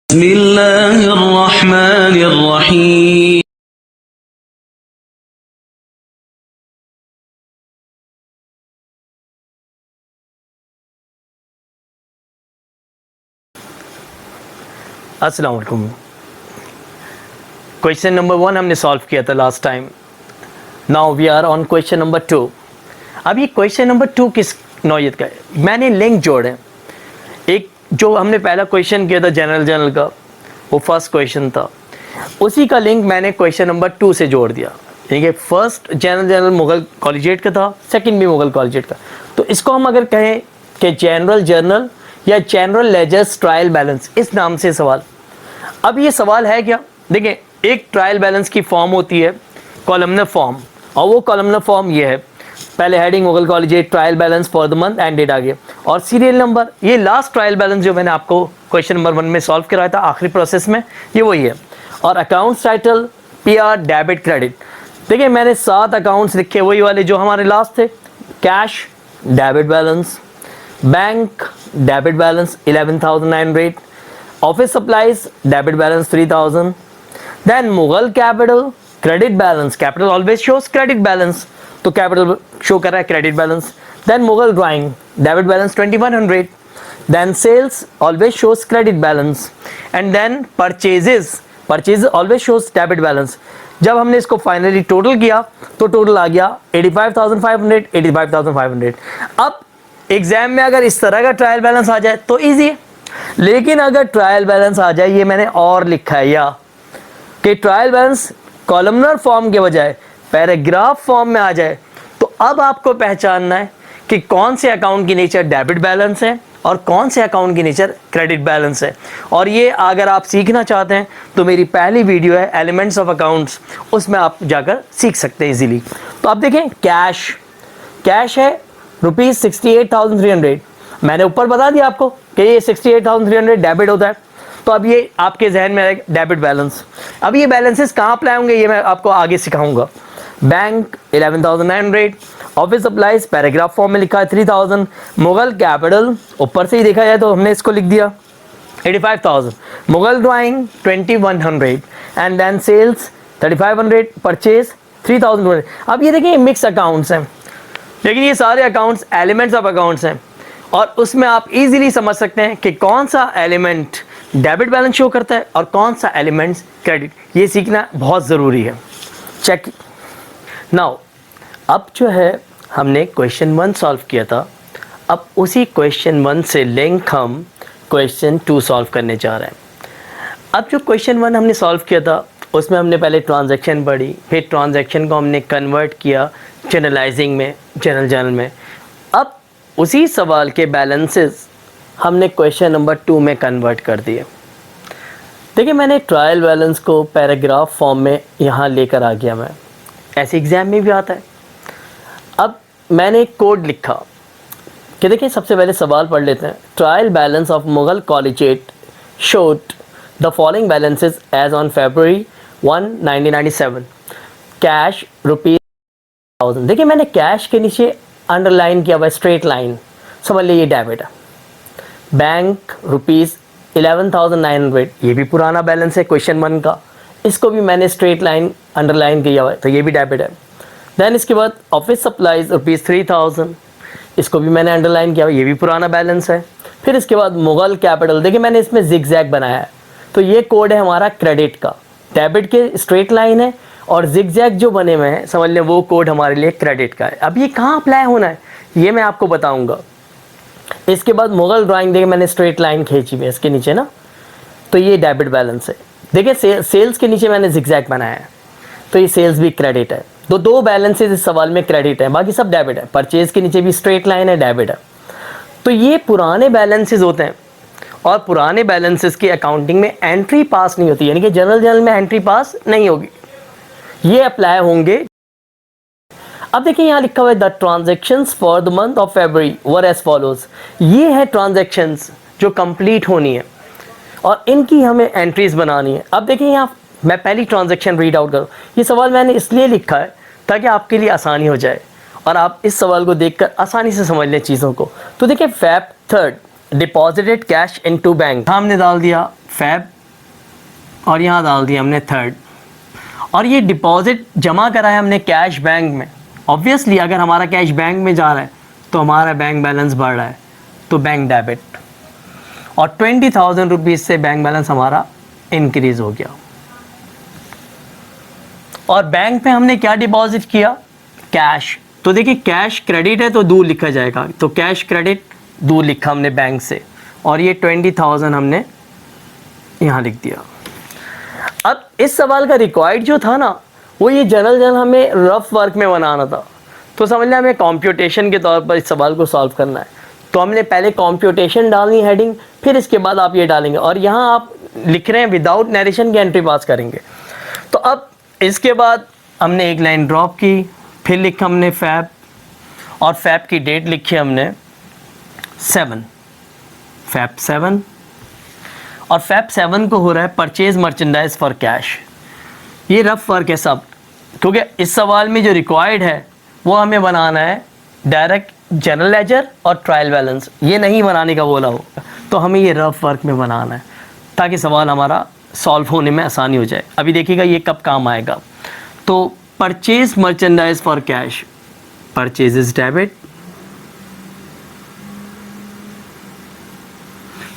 बिस्मिल्लाहिर्रहमानिर्रहीम। अस्सलाम वालेकुम। क्वेश्चन नंबर 1 हमने सॉल्व किया था last time. Now we are on question number 2। अब ये क्वेश्चन नंबर 2 किस नौयत का है? मैंने लिंक जोड़े। एक जो हमने पहला क्वेश्चन किया था जनरल का, वो फर्स्ट क्वेश्चन था, उसी का लिंक मैंने क्वेश्चन नंबर 2 से जोड़ दिया। देखिए फर्स्ट जनरल मुगल कॉलेजिएट का था, सेकंड भी मुगल कॉलेजिएट का। तो इसको हम अगर कहें कि जनरल जर्नल या जनरल लेजर्स ट्रायल बैलेंस, इस नाम से सवाल। अब ये सवाल है क्या? देखिए एक ट्रायल बैलेंस की फॉर्म होती है कॉलमनर फॉर्म, और वो कॉलमनर फॉर्म ये है, पहले heading Mughal collegiate trial balance for the month end date आगे, और सीरियल नंबर। ये लास्ट ट्रायल बैलेंस जो मैंने आपको क्वेश्चन नंबर 1 में सॉल्व कराया था आखिरी प्रोसेस में, ये वही है। और accounts title PR debit credit. देखिए मैंने 7 अकाउंट्स लिखे, वही वाले जो हमारे लास्ट थे। Cash debit balance, bank debit balance 11,900, office supplies debit balance 3,000, then Mughal capital credit balance, capital always shows credit balance, तो कैपिटल शो कर रहा है credit balance. Then Mughal drawing debit balance 2,100, then sales always shows credit balance, and then purchases always shows debit balance. जब हमने इसको finally total किया तो total आ गया 85,500, 85,500। अब एग्जाम में अगर इस तरह का ट्रायल बैलेंस आ जाए तो इजी है, लेकिन अगर ट्रायल बैलेंस आ जाए, ये मैंने और लिखा है या कि ट्रायल बैलेंस कॉलमनर फॉर्म के बजाय पैराग्राफ फॉर्म में आ जाए, तो अब आपको पहचानना है कि कौन से अकाउंट की नेचर डेबिट बैलेंस है और कौन से अकाउंट की नेचर क्रेडिट बैलेंस है। और ये अगर आप सीखना चाहते हैं तो मेरी पहली वीडियो है एलिमेंट्स ऑफ अकाउंट्स, उसमें आप जाकर सीख सकते हैं इजीली। तो आप देखें कैश है ₹68,300। मैंने ऊपर बता दिया आपको कि ये 68,300 डेबिट होता है। तो अब ये आपके जहन में आएगा डेबिट बैलेंस। अब ये बैलेंसेस कहाँ अप्लाई होंगे ये मैं आपको आगे सिखाऊंगा। Bank 11,900, office supplies paragraph form में लिखा है 3,000, मुगल कैपिटल ऊपर से ही देखा जाए तो हमने इसको लिख दिया 85,000, Mughal drawing 2,100, and then sales 3,500, purchase 3,200। अब ये देखिए मिक्स अकाउंट्स हैं, लेकिन ये सारे अकाउंट्स एलिमेंट्स ऑफ अकाउंट्स हैं, और उसमें आप इजीली समझ सकते हैं कि कौन सा एलिमेंट डेबिट बैलेंस शो करता है और कौन सा एलिमेंट्स क्रेडिट। ये सीखना बहुत ज़रूरी है। Check now. अब जो है हमने क्वेश्चन 1 सॉल्व किया था, अब उसी क्वेश्चन 1 से लिंक हम क्वेश्चन 2 सॉल्व करने जा रहे हैं। अब जो क्वेश्चन 1 हमने सॉल्व किया था उसमें हमने पहले ट्रांजैक्शन पढ़ी, फिर ट्रांजैक्शन को हमने कन्वर्ट किया जनरलाइजिंग में, जनरल में। अब उसी सवाल के बैलेंसेस हमने क्वेश्चन नंबर 2 में कन्वर्ट कर दिए। देखिए मैंने ट्रायल बैलेंस को पैराग्राफ फॉर्म में यहाँ लेकर आ गया मैं, ऐसे एग्ज़ाम में भी आता है। अब मैंने एक कोड लिखा कि देखिए सबसे पहले सवाल पढ़ लेते हैं। Trial balance of Mughal collegiate showed the following balances as on February 1, 1997। Cash ₹1000। देखिए मैंने कैश के नीचे अंडरलाइन किया हुआ स्ट्रेट लाइन, समझ लीजिए डेबिट है। बैंक ₹11,900, ये भी पुराना बैलेंस है क्वेश्चन 1 का, इसको भी मैंने स्ट्रेट लाइन अंडरलाइन किया हुआ है, तो ये भी डेबिट है। देन इसके बाद ऑफिस सप्लाइज ₹3,000, इसको भी मैंने अंडरलाइन किया हुआ, ये भी पुराना बैलेंस है। फिर इसके बाद मुगल कैपिटल, देखिए मैंने इसमें जिगजैग बनाया है, तो ये कोड है हमारा क्रेडिट का। डेबिट के स्ट्रेट लाइन है और जिगजैग जो बने हुए हैं समझ लें वो कोड हमारे लिए क्रेडिट का है। अब ये कहाँ अप्लाई होना है ये मैं आपको बताऊंगा। इसके बाद मुगल ड्राइंग, देखिए मैंने स्ट्रेट लाइन खींची हुई है इसके नीचे ना, तो ये डेबिट बैलेंस है। देखिए सेल्स के नीचे मैंने जिगजैग बनाया है, तो ये सेल्स भी क्रेडिट है। तो 2 बैलेंसेस इस सवाल में क्रेडिट है, बाकी सब डेबिट है। परचेज के नीचे भी स्ट्रेट लाइन है, डेबिट है। तो ये पुराने बैलेंसेस होते हैं, और पुराने बैलेंसेस की अकाउंटिंग में एंट्री पास नहीं होती, यानी कि जनरल में एंट्री पास नहीं होगी, ये अप्लाई होंगे। अब देखिए यहाँ लिखा हुआ है the transactions for the month of February were as follows. ये है ट्रांजैक्शंस जो कंप्लीट होनी है और इनकी हमें एंट्रीज बनानी है। अब देखिए यहाँ मैं पहली ट्रांजैक्शन रीड आउट करूँ। ये सवाल मैंने इसलिए लिखा है ताकि आपके लिए आसानी हो जाए और आप इस सवाल को देखकर आसानी से समझ लें चीज़ों को। तो देखिए Feb 3 deposited cash into bank, हमने डाल दिया Feb और यहाँ डाल दिया हमने थर्ड। और ये डिपॉजिट जमा करा है हमने कैश बैंक में। ऑब्वियसली अगर हमारा कैश बैंक में जा रहा है तो हमारा बैंक बैलेंस बढ़ रहा है, तो बैंक डेबिट। और 20,000 रुपीज़ से बैंक बैलेंस हमारा इंक्रीज़ हो गया। और बैंक में हमने क्या डिपॉजिट किया? कैश। तो देखिए कैश क्रेडिट है तो दूर लिखा जाएगा, तो कैश क्रेडिट दूर लिखा हमने बैंक से, और ये 20,000 हमने यहाँ लिख दिया। अब इस सवाल का रिक्वायर्ड जो था ना, वो ये जनरल हमें रफ वर्क में बनाना था। तो समझ लें हमें कंप्यूटेशन के तौर पर इस सवाल को सॉल्व करना है। तो हमने पहले कंप्यूटेशन डालनी हेडिंग, फिर इसके बाद आप ये डालेंगे, और यहाँ आप लिख रहे हैं विदाउट नरेशन की एंट्री पास करेंगे। तो अब इसके बाद हमने एक लाइन ड्रॉप की, फिर लिखा हमने फैब, और फैब की डेट लिखी हमने 7, फैब 7। और फैब 7 को हो रहा है परचेज मर्चेंडाइज फॉर कैश। ये रफ वर्क है सब, क्योंकि इस सवाल में जो रिक्वायर्ड है वो हमें बनाना है डायरेक्ट जनरल लेजर और ट्रायल बैलेंस, ये नहीं बनाने का बोला हो। तो हमें ये रफ वर्क में बनाना है ताकि सवाल हमारा सॉल्व होने में आसानी हो जाए। अभी देखिएगा ये कब काम आएगा। तो purchase merchandise for cash, purchase is debit.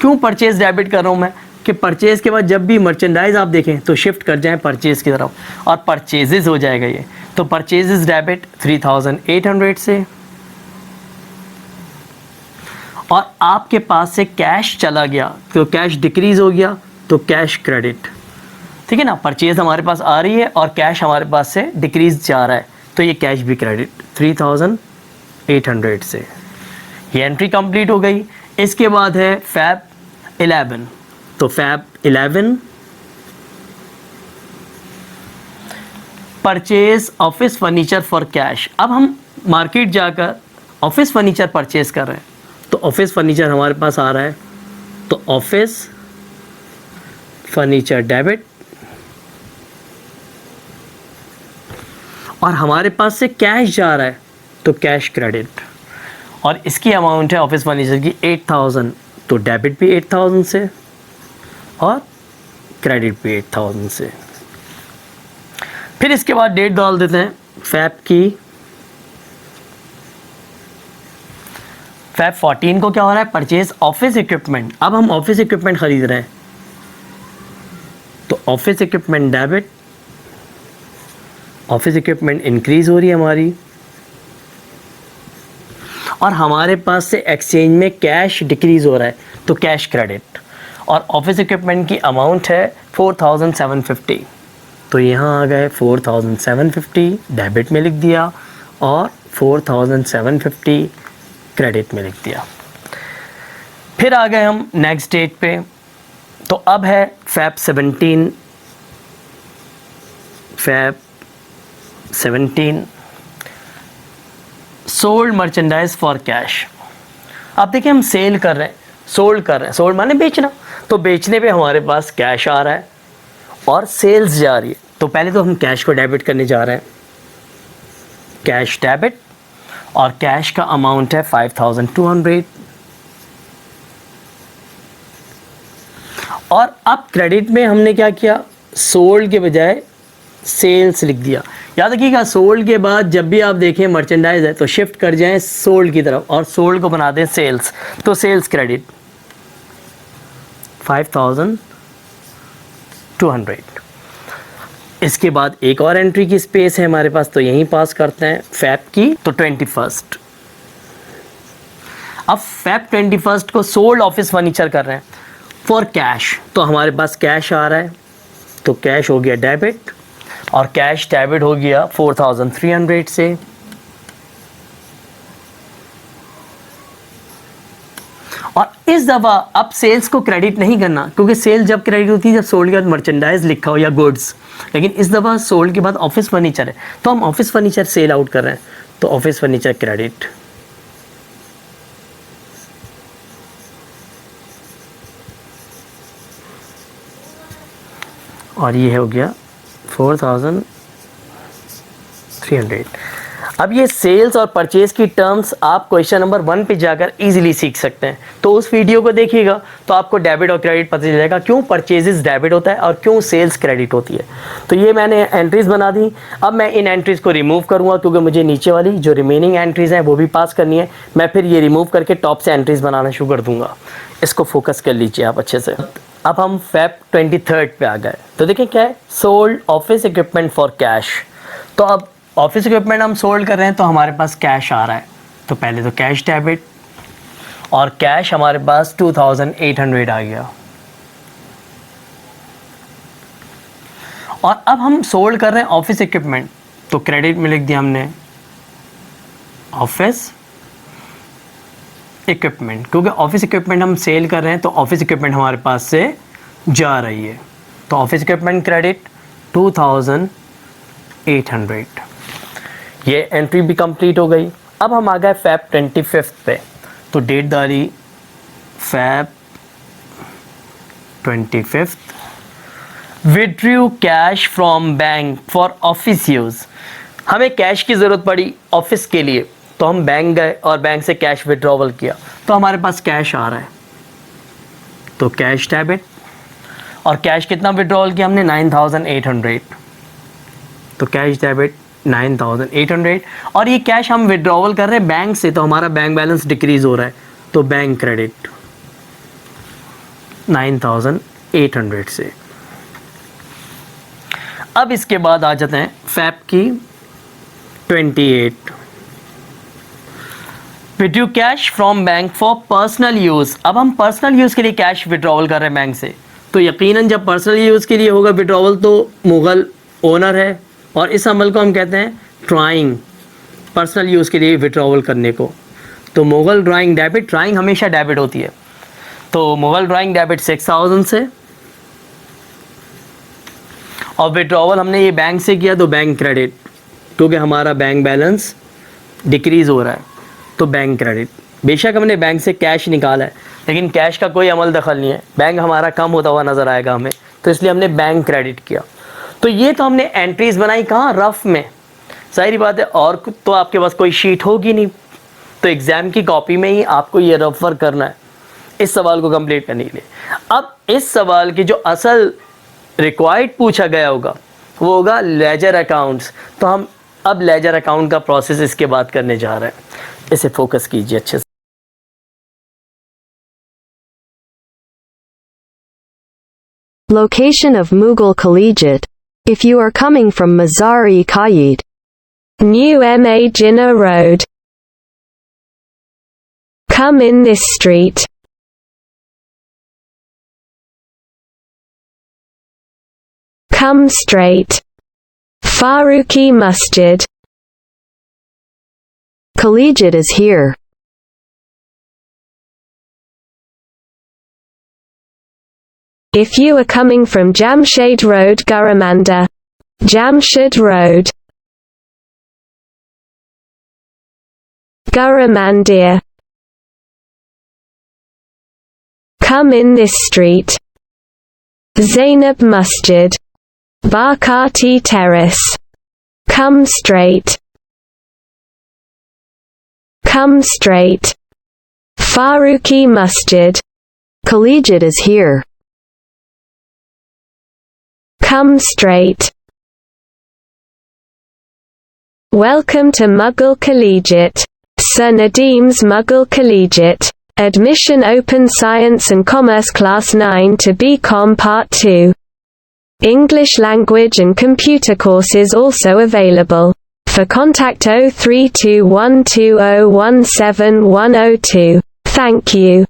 क्यों परचेज डेबिट कर रहा हूँ मैं? कि परचेज के बाद जब भी मर्चेंडाइज आप देखें तो शिफ्ट कर जाएं परचेज की तरफ, और परचेजेस हो जाएगा ये। तो परचेज इज डेबिट 3,800 से, और आपके पास से कैश चला गया तो कैश डिक्रीज हो गया, तो कैश क्रेडिट। ठीक है ना, परचेज हमारे पास आ रही है और कैश हमारे पास से डिक्रीज जा रहा है, तो ये कैश भी क्रेडिट 3,800 से। ये एंट्री कंप्लीट हो गई। इसके बाद है फैब 11। तो Feb 11 purchase office furniture for cash. अब हम मार्केट जाकर ऑफिस फर्नीचर परचेज कर रहे हैं, तो ऑफिस फर्नीचर हमारे पास आ रहा है, तो ऑफिस फर्नीचर डेबिट, और हमारे पास से कैश जा रहा है तो कैश क्रेडिट। और इसकी अमाउंट है ऑफिस फर्नीचर की 8,000, तो डेबिट भी 8,000 से और क्रेडिट भी 8,000 से। फिर इसके बाद डेट डाल देते हैं फैब की। फैब 14 को क्या हो रहा है? Purchase office equipment. अब हम ऑफिस इक्विपमेंट खरीद रहे हैं, तो office equipment debit, office equipment increase हो रही है हमारी, और हमारे पास से एक्सचेंज में कैश डिक्रीज हो रहा है, तो कैश क्रेडिट। और ऑफिस इक्विपमेंट की अमाउंट है 4,750, तो यहाँ आ गए 4,750 डेबिट में लिख दिया और 4,750 क्रेडिट में लिख दिया। फिर आ गए हम नेक्स्ट डेट पे। तो अब है fab 17, fab 17 sold merchandise for cash. अब देखिए हम सेल कर रहे हैं, सोल्ड कर रहे हैं, सोल्ड माने बेचना, तो बेचने पे हमारे पास कैश आ रहा है और सेल्स जा रही है। तो पहले तो हम कैश को डेबिट करने जा रहे हैं, कैश डेबिट, और कैश का अमाउंट है 5,200। और अब क्रेडिट में हमने क्या किया? सोल्ड के बजाय सेल्स लिख दिया। याद रखिएगा सोल्ड के बाद जब भी आप देखें मर्चेंडाइज है तो शिफ्ट कर जाएं सोल्ड की तरफ और सोल्ड को बना दें सेल्स, तो सेल्स क्रेडिट 5,200। इसके बाद एक और एंट्री की स्पेस है हमारे पास, तो यहीं पास करते हैं फैब की, तो 21। अब फैब 21 को सोल्ड ऑफिस फर्नीचर कर रहे हैं फॉर कैश, तो हमारे पास कैश आ रहा है, तो कैश हो गया डेबिट, और कैश डेबिट हो गया 4,300 से। और इस दफ़ा अब सेल्स को क्रेडिट नहीं करना, क्योंकि सेल जब क्रेडिट होती है जब सोल्ड के बाद मर्चेंडाइज लिखा हो या गुड्स, लेकिन इस दफ़ा सोल्ड के बाद ऑफिस फर्नीचर है, तो हम ऑफिस फर्नीचर सेल आउट कर रहे हैं, तो ऑफिस फर्नीचर क्रेडिट। और ये हो गया 4,300। अब ये सेल्स और परचेज की टर्म्स आप क्वेश्चन नंबर 1 पे जाकर इजीली सीख सकते हैं, तो उस वीडियो को देखिएगा तो आपको डेबिट और क्रेडिट पता चल जाएगा क्यों परचेजेस डेबिट होता है और क्यों सेल्स क्रेडिट होती है। तो ये मैंने एंट्रीज बना दी। अब मैं इन एंट्रीज को रिमूव करूँगा क्योंकि मुझे नीचे वाली जो रिमेनिंग एंट्रीज हैं वो भी पास करनी है। मैं फिर ये रिमूव करके टॉप से एंट्रीज बनाना शुरू कर दूँगा। इसको फोकस कर लीजिए आप अच्छे से। अब हम फेब 23 पे आ गए, तो देखें क्या है, sold office equipment for cash. तो अब ऑफिस इक्विपमेंट हम सोल्ड कर रहे हैं तो हमारे पास कैश आ रहा है, तो पहले तो कैश डेबिट, और कैश हमारे पास 2800 आ गया। और अब हम सोल्ड कर रहे हैं ऑफिस इक्विपमेंट, तो क्रेडिट में लिख दिया हमने ऑफिस इक्विपमेंट, क्योंकि ऑफिस इक्विपमेंट हम सेल कर रहे हैं तो ऑफिस इक्विपमेंट हमारे पास से जा रही है, तो ऑफिस इक्विपमेंट क्रेडिट 2800। ये एंट्री भी कंप्लीट हो गई। अब हम आ गए फेब 25 पे, तो डेट डाली Feb 25। Withdrew cash from bank for office use. हमें कैश की ज़रूरत पड़ी ऑफिस के लिए, तो हम बैंक गए और बैंक से कैश विड्रॉवल किया, तो हमारे पास कैश आ रहा है, तो कैश डेबिट। और कैश कितना विड्रॉवल किया हमने, 9800, तो कैश डेबिट 9800। और ये कैश हम विड्रॉवल कर रहे हैं बैंक से, तो हमारा बैंक बैलेंस डिक्रीज हो रहा है, तो बैंक क्रेडिट 9800 से। अब इसके बाद आ जाते हैं फेब की 28। Withdrew cash from bank for personal use. अब हम पर्सनल यूज़ के लिए कैश विड्रॉवल कर रहे हैं बैंक से, तो यकीनन जब पर्सनल यूज़ के लिए होगा विड्रॉवल तो मुगल ओनर है, और इस अमल को हम कहते हैं ड्राइंग, पर्सनल यूज़ के लिए विड्रॉवल करने को। तो मुगल ड्राइंग डेबिट, ड्राइंग हमेशा डेबिट होती है, तो मुगल ड्राइंग डेबिट 6000 से, और विड्रॉवल हमने ये बैंक से किया तो बैंक क्रेडिट, क्योंकि हमारा बैंक बैलेंस डिक्रीज़ हो रहा है, तो बैंक क्रेडिट। बेशक हमने बैंक से कैश निकाला है, लेकिन कैश का कोई अमल दखल नहीं है, बैंक हमारा कम होता हुआ नज़र आएगा हमें, तो इसलिए हमने बैंक क्रेडिट किया। तो ये तो हमने एंट्रीज बनाई कहाँ, रफ में। सारी बात है, और तो आपके पास कोई शीट होगी नहीं, तो एग्ज़ाम की कॉपी में ही आपको ये रफ वर्क करना है इस सवाल को कंप्लीट करने के लिए। अब इस सवाल की जो असल रिक्वायर्ड पूछा गया होगा वो होगा लेजर अकाउंट्स, तो हम अब लेजर अकाउंट का प्रोसेस इसके बाद करने जा रहे हैं, इसे फोकस कीजिए अच्छे से। Location of Mughal Collegiate. If you are coming from Mazar-e-Qaid, New Ma Jinnah Road, come in this street. Come straight. Farooqi Masjid. Collegiate is here. If you are coming from Jamshed Road Garamanda, Jamshed Road, Garamandir, come in this street. Zainab Masjid, Barkati Terrace, come straight. Come straight. Farooqi Masjid. Collegiate is here. Come straight. Welcome to Mughal Collegiate. Sir Nadim's Mughal Collegiate. Admission open Science and Commerce Class 9 to BCom Part 2. English Language and Computer courses also available. For contact 032120171002. Thank you.